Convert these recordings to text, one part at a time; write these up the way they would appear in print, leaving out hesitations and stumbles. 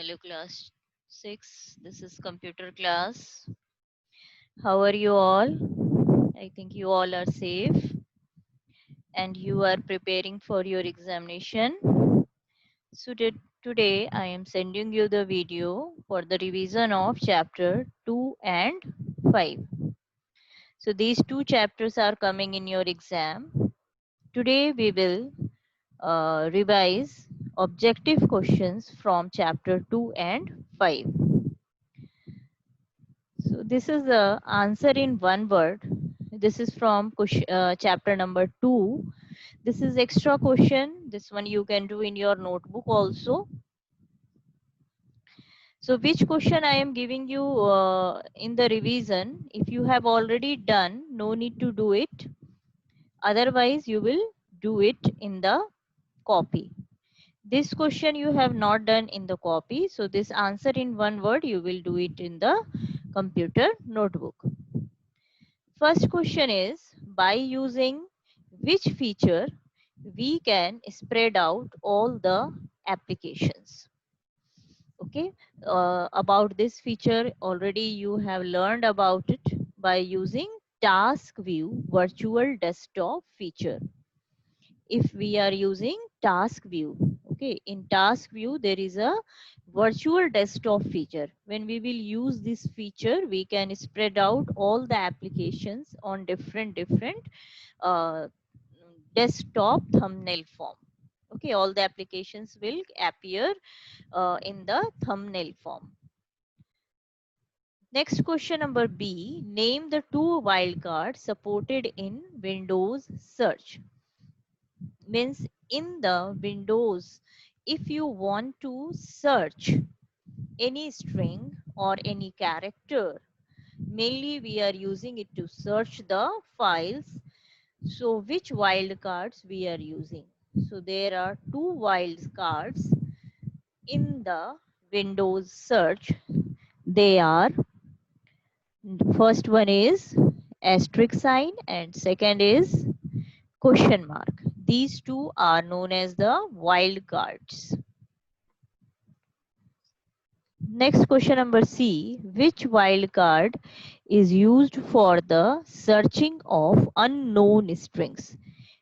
Hello class 6. This is computer class. How are you all? I think you all are safe and you are preparing for your examination. So today I am sending you the video for the revision of chapter 2 and 5. So these two chapters are coming in your exam. Today we will revise objective questions from chapter 2 and 5. So this is the answer in one word. This is from chapter number 2. This is extra question. This one you can do in your notebook also. So which question I am giving you in the revision, if you have already done, no need to do it. Otherwise, you will do it in the copy. This question you have not done in the copy. So this answer in one word, you will do it in the computer notebook. First question is, by using which feature we can spread out all the applications? Okay, about this feature already you have learned about it by using task view virtual desktop feature. If we are using task view, okay, in task view there is a virtual desktop feature. When we will use this feature, we can spread out all the applications on different uh, desktop thumbnail form. Okay, all the applications will appear in the thumbnail form. Next question number B, name the two wildcards supported in Windows search. Means in the Windows, if you want to search any string or any character, mainly we are using it to search the files. So which wildcards we are using? So there are two wildcards in the Windows search. They are, first one is asterisk sign and second is question mark. These two are known as the wildcards. Next question number C. Which wildcard is used for the searching of unknown strings?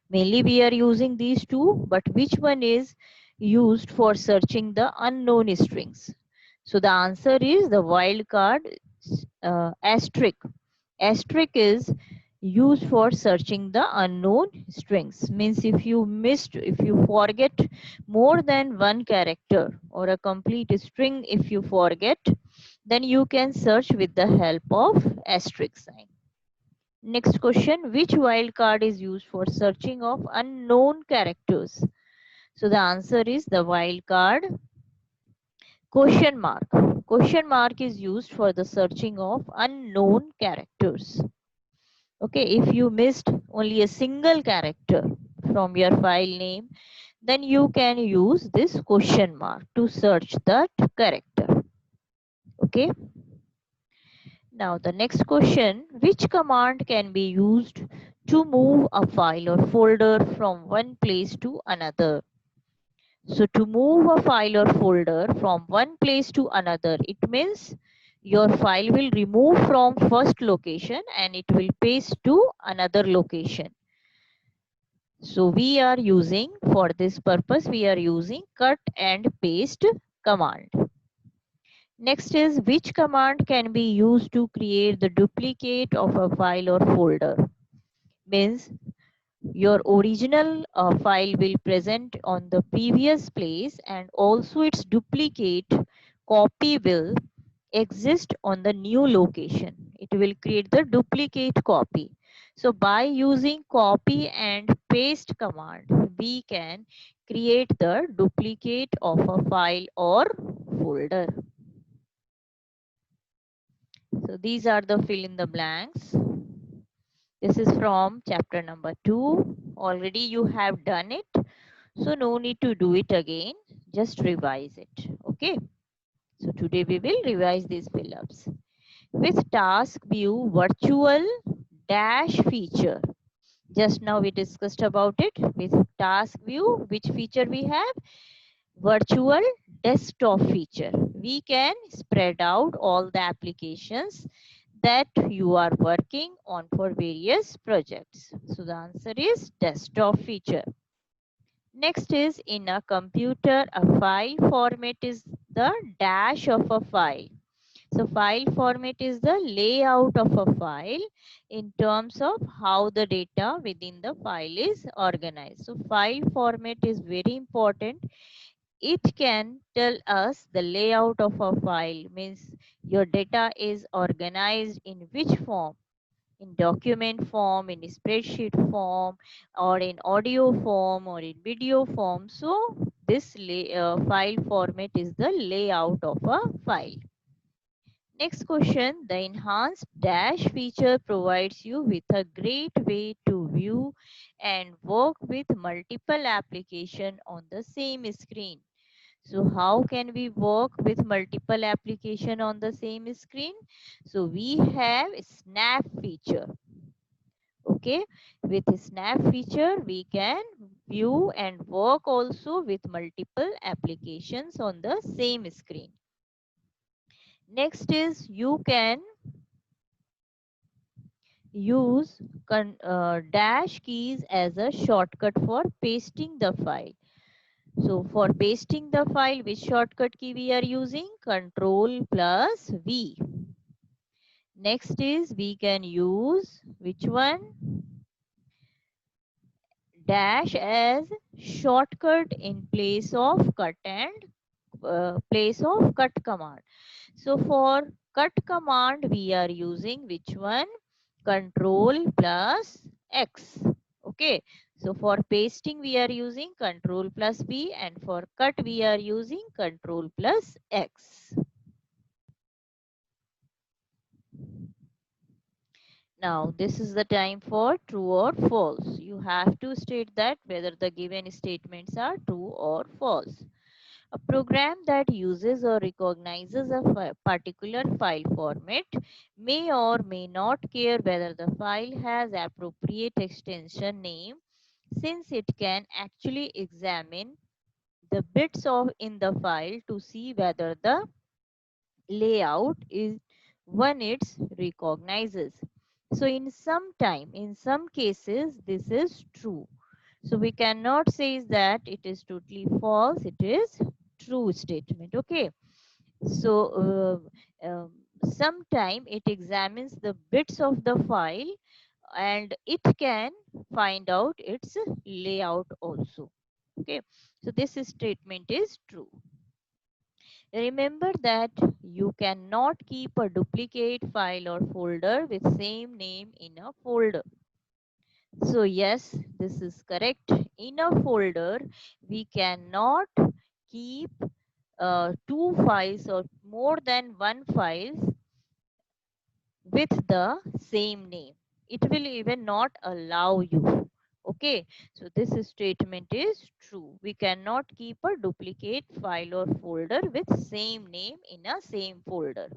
Mainly we are using these two, but which one is used for searching the unknown strings? So the answer is the wildcard asterisk. Asterisk is used for searching the unknown strings. Means if you forget more than one character or a complete string, if you forget, then you can search with the help of asterisk sign. Next question, which wildcard is used for searching of unknown characters? So the answer is the wildcard question mark. Question mark is used for the searching of unknown characters. Okay, if you missed only a single character from your file name, then you can use this question mark to search that character. Okay. Now the next question, which command can be used to move a file or folder from one place to another? So to move a file or folder from one place to another, it means your file will remove from first location and it will paste to another location. So we are using, for this purpose, we are using cut and paste command. Next is, which command can be used to create the duplicate of a file or folder? Means your original file will present on the previous place and also its duplicate copy will exist on the new location. It will create the duplicate copy. So by using copy and paste command, we can create the duplicate of a file or folder. So these are the fill in the blanks. This is from chapter number 2. Already you have done it. So no need to do it again. Just revise it. Okay. So today we will revise these fill-ups. With task view virtual dash feature. Just now we discussed about it. With task view, which feature we have? Virtual desktop feature. we can spread out all the applications that you are working on for various projects. So the answer is desktop feature. Next is in a computer, a file format is the dash of a file. So file format is the layout of a file in terms of how the data within the file is organized. So file format is very important. It can tell us the layout of a file, means your data is organized in which form, in document form, in spreadsheet form, or in audio form, or in video form. So this file format is the layout of a file. Next question, the enhanced dash feature provides you with a great way to view and work with multiple applications on the same screen. So how can we work with multiple application on the same screen? So we have snap feature. Okay, with snap feature we can view and work also with multiple applications on the same screen. Next is you can use dash keys as a shortcut for pasting the file. So for pasting the file, which shortcut key we are using? Control plus V. Next is we can use which one? Dash as shortcut in place of cut and place of cut command. So for cut command we are using which one? Control plus X. Okay. So for pasting we are using control plus V, and for cut we are using control plus X. Now this is the time for true or false. You have to state that whether the given statements are true or false. A program that uses or recognizes a particular file format may or may not care whether the file has appropriate extension name, since it can actually examine the bits of in the file to see whether the layout is one it recognizes. So in some cases, this is true. So we cannot say that it is totally false. It is true statement. Okay. So sometime it examines the bits of the file and it can find out its layout also. Okay. So this statement is true. Remember that you cannot keep a duplicate file or folder with same name in a folder. So yes, this is correct. In a folder, we cannot keep two files or more than one files with the same name. It will even not allow you. Okay, so this statement is true. We cannot keep a duplicate file or folder with same name in a same folder.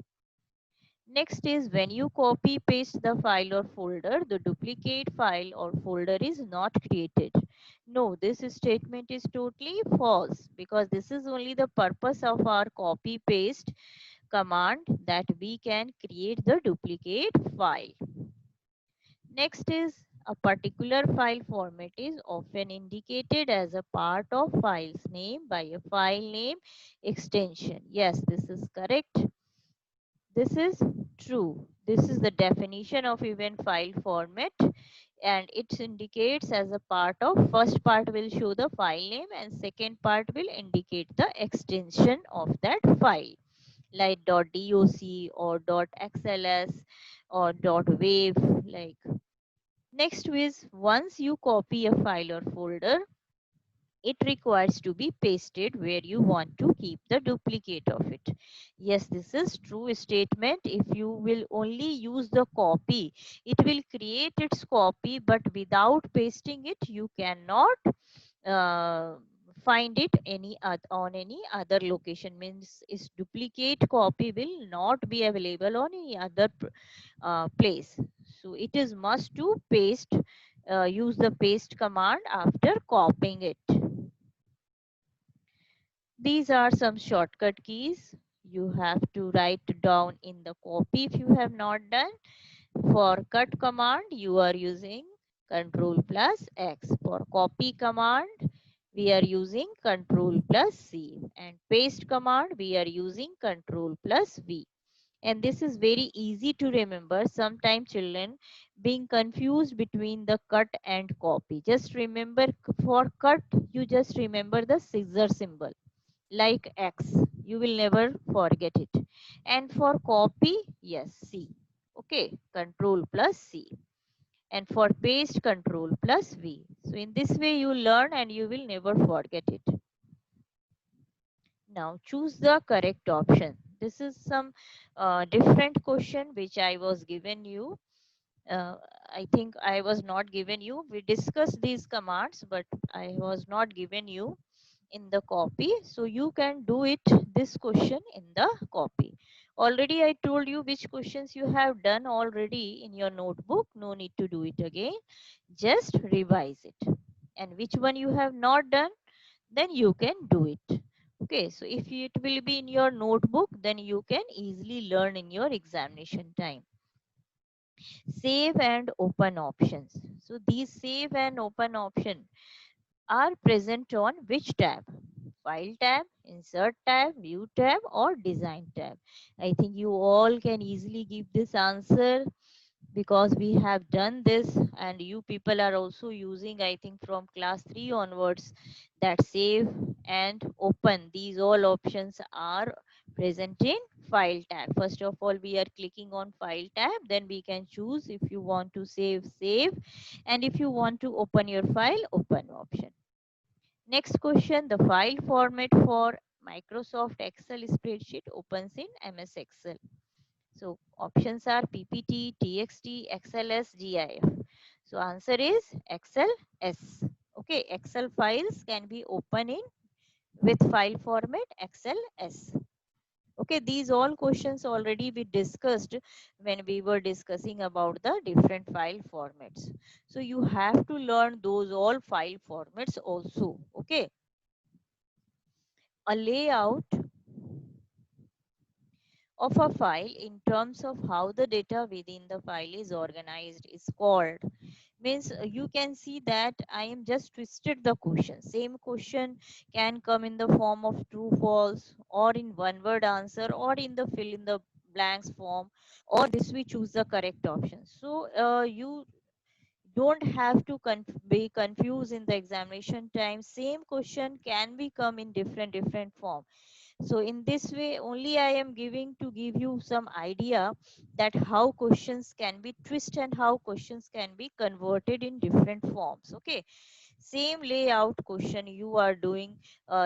Next is when you copy paste the file or folder, the duplicate file or folder is not created. No, this statement is totally false, because this is only the purpose of our copy paste command, that we can create the duplicate file. Next is a particular file format is often indicated as a part of file's name by a file name extension. Yes, this is correct. This is true. This is the definition of even file format, and it indicates as a part of, first part will show the file name and second part will indicate the extension of that file, like .doc or .xls or .wav, like. Next is once you copy a file or folder, it requires to be pasted where you want to keep the duplicate of it. Yes, this is true statement. If you will only use the copy, it will create its copy, but without pasting it, you cannot uh, find it on any other location. Means its duplicate copy will not be available on any other place. So it is must to paste, use the paste command after copying it. These are some shortcut keys you have to write down in the copy if you have not done. For cut command, you are using Control plus X. For copy command, we are using Control plus C. And paste command, we are using Control plus V. And this is very easy to remember. Sometimes children being confused between the cut and copy. Just remember, for cut, you just remember the scissor symbol like X. You will never forget it. And for copy, yes, C. Okay, Control plus C. And for paste, Control plus V. So in this way you learn and you will never forget it. Now choose the correct option. This is some different question which I was given you. I think I was not given you. We discussed these commands, but I was not given you in the copy. So you can do it, this question, in the copy. Already I told you which questions you have done already in your notebook. No need to do it again. Just revise it. And which one you have not done, then you can do it. Okay, so if it will be in your notebook, then you can easily learn in your examination time. Save and open options. So these save and open option are present on which tab? File tab, insert tab, view tab, or design tab. I think you all can easily give this answer because we have done this, and you people are also using, I think from class 3 onwards, that save and open. These all options are present in file tab. First of all, we are clicking on file tab, then we can choose if you want to save, and if you want to open your file, open option. Next question, the file format for Microsoft Excel spreadsheet opens in MS Excel. So options are PPT, TXT, XLS, GIF. So answer is XLS. Okay, Excel files can be opened in with file format XLS. Okay, these all questions already we discussed when we were discussing about the different file formats. So you have to learn those all file formats also. Okay, a layout of a file in terms of how the data within the file is organized is called, means you can see that I am just twisted the question. Same question can come in the form of true false, or in one word answer, or in the fill in the blanks form, or this we choose the correct option. So you don't have to be confused in the examination time. Same question can be come in different form. So in this way only I am giving to give you some idea that how questions can be twist and how questions can be converted in different forms. Okay, same layout question you are doing,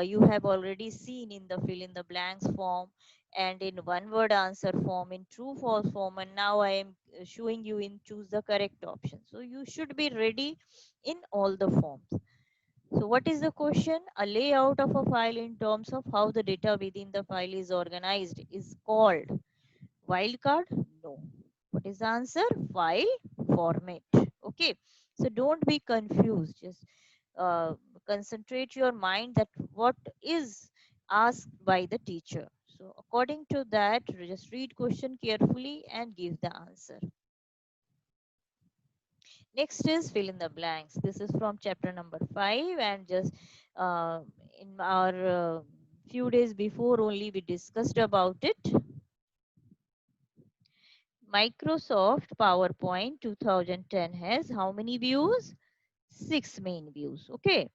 you have already seen in the fill in the blanks form, and in one word answer form, in true false form, and now I am showing you in choose the correct option. So you should be ready in all the forms. So what is the question? A layout of a file in terms of how the data within the file is organized is called wildcard? No. What is the answer? File format. Okay. So don't be confused. Just uh, concentrate your mind that what is asked by the teacher. So according to that, just read question carefully and give the answer. Next is fill in the blanks. This is from chapter number 5, and just uh, in our few days before only we discussed about it. Microsoft PowerPoint 2010 has how many views? 6 main views. Okay.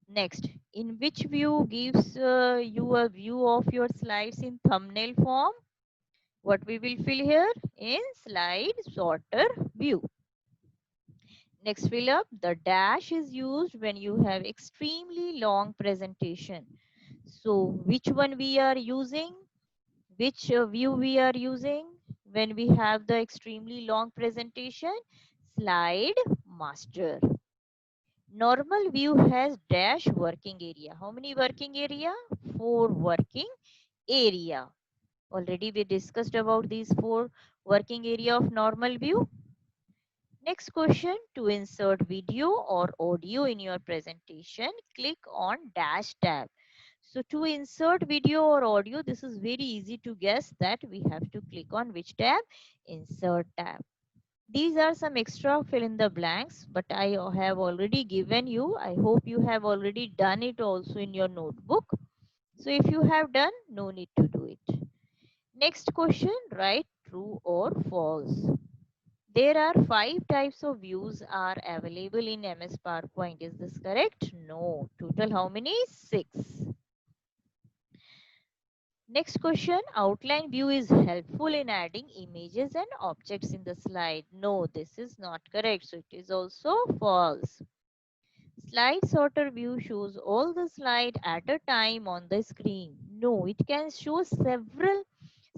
Next, in which view gives you a view of your slides in thumbnail form? What we will fill here? In slide sorter view. Next, fill up. The dash is used when you have extremely long presentation. So which one we are using? Which view we are using when we have the extremely long presentation? Slide master. Normal view has dash working area. How many working area? 4 working area. Already we discussed about these 4 working area of normal view. Next question, to insert video or audio in your presentation, click on dash tab. So to insert video or audio, this is very easy to guess that we have to click on which tab? Insert tab. These are some extra fill in the blanks, but I have already given you. I hope you have already done it also in your notebook. So if you have done, no need to do it. Next question, write true or false. There are 5 types of views are available in MS PowerPoint. Is this correct? No. Total how many? 6. Next question, outline view is helpful in adding images and objects in the slide. No, this is not correct. So it is also false. Slide sorter view shows all the slide at a time on the screen. No, it can show several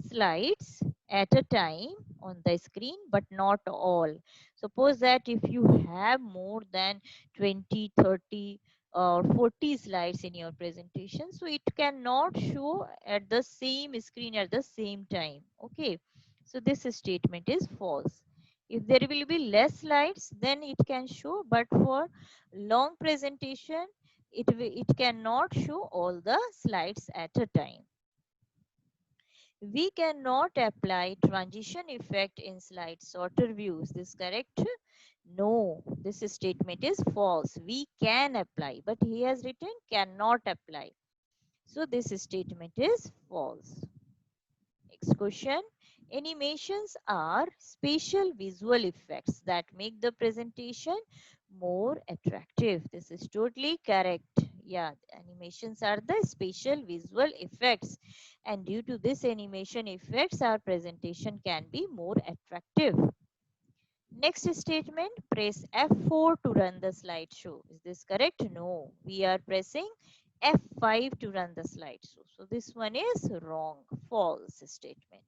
slides at a time on the screen, but not all. Suppose that if you have more than 20, 30 or 40 slides in your presentation, so it cannot show at the same screen at the same time. Okay, so this statement is false. If there will be less slides, then it can show, but for long presentation, it cannot show all the slides at a time. We cannot apply transition effect in slide sorter views. This correct? No, this statement is false. We can apply, but he has written cannot apply. So this statement is false. Next question. Animations are special visual effects that make the presentation more attractive. This is totally correct. Yeah, animations are the special visual effects, and due to this animation effects, our presentation can be more attractive. Next statement, press F4 to run the slideshow. Is this correct? No, we are pressing F5 to run the slideshow. So this one is wrong, false statement.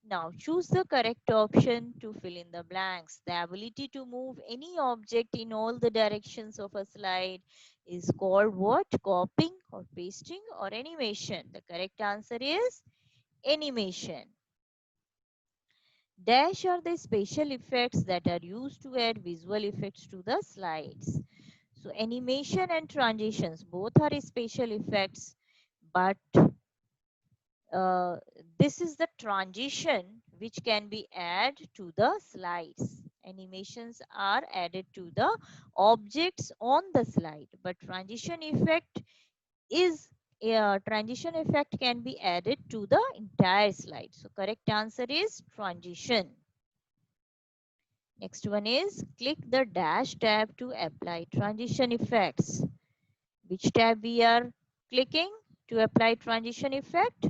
Now choose the correct option to fill in the blanks. The ability to move any object in all the directions of a slide is called what? Copying or pasting or animation. The correct answer is animation. Dash are the special effects that are used to add visual effects to the slides. So animation and transitions both are special effects, but uh, this is the transition which can be added to the slides. Animations are added to the objects on the slide, but transition effect can be added to the entire slide. So correct answer is transition. Next one is click the dash tab to apply transition effects. Which tab we are clicking to apply transition effect?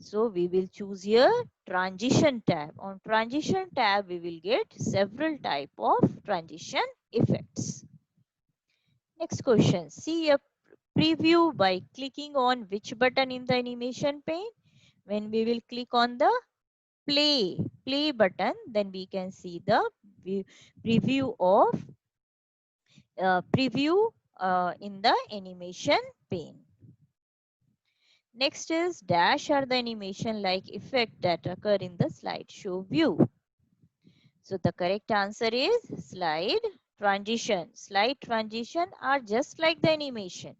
So we will choose here transition tab. On transition tab, we will get several type of transition effects. Next question. See a preview by clicking on which button in the animation pane? When we will click on the play button, then we can see the preview of in the animation pane. Next is dash are the animation like effect that occur in the slideshow view. So the correct answer is slide transition. Slide transition are just like the animation,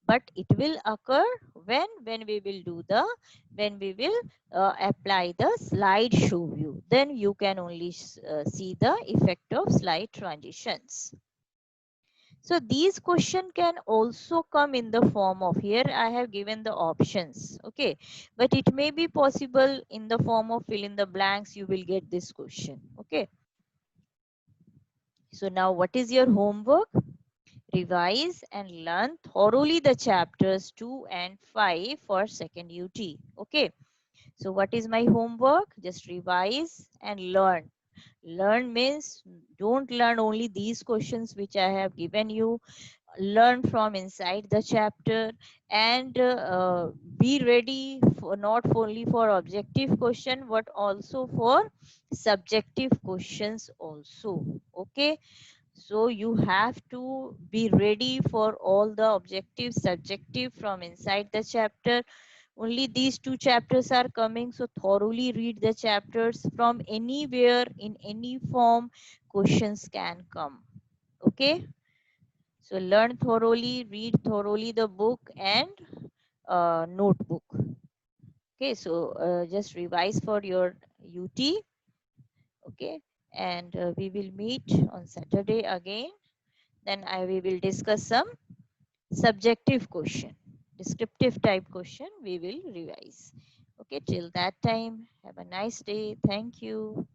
but it will occur when we will apply the slideshow view. Then you can only see the effect of slide transitions. So these questions can also come in the form of, here I have given the options, okay, but it may be possible in the form of fill in the blanks you will get this question, okay. So now what is your homework? Revise and learn thoroughly the chapters 2 and 5 for second UT, okay. So what is my homework? Just revise and learn. Learn means don't learn only these questions which I have given you. Learn from inside the chapter, and be ready for not only for objective question but also for subjective questions also, okay. So you have to be ready for all the objective subjective from inside the chapter. Only these 2 chapters are coming, so thoroughly read the chapters. From anywhere in any form questions can come, okay. So learn thoroughly, read thoroughly the book and notebook. Okay, so just revise for your UT. Okay, and we will meet on Saturday again. Then we will discuss some subjective question, descriptive type question we will revise. Okay, till that time, have a nice day. Thank you.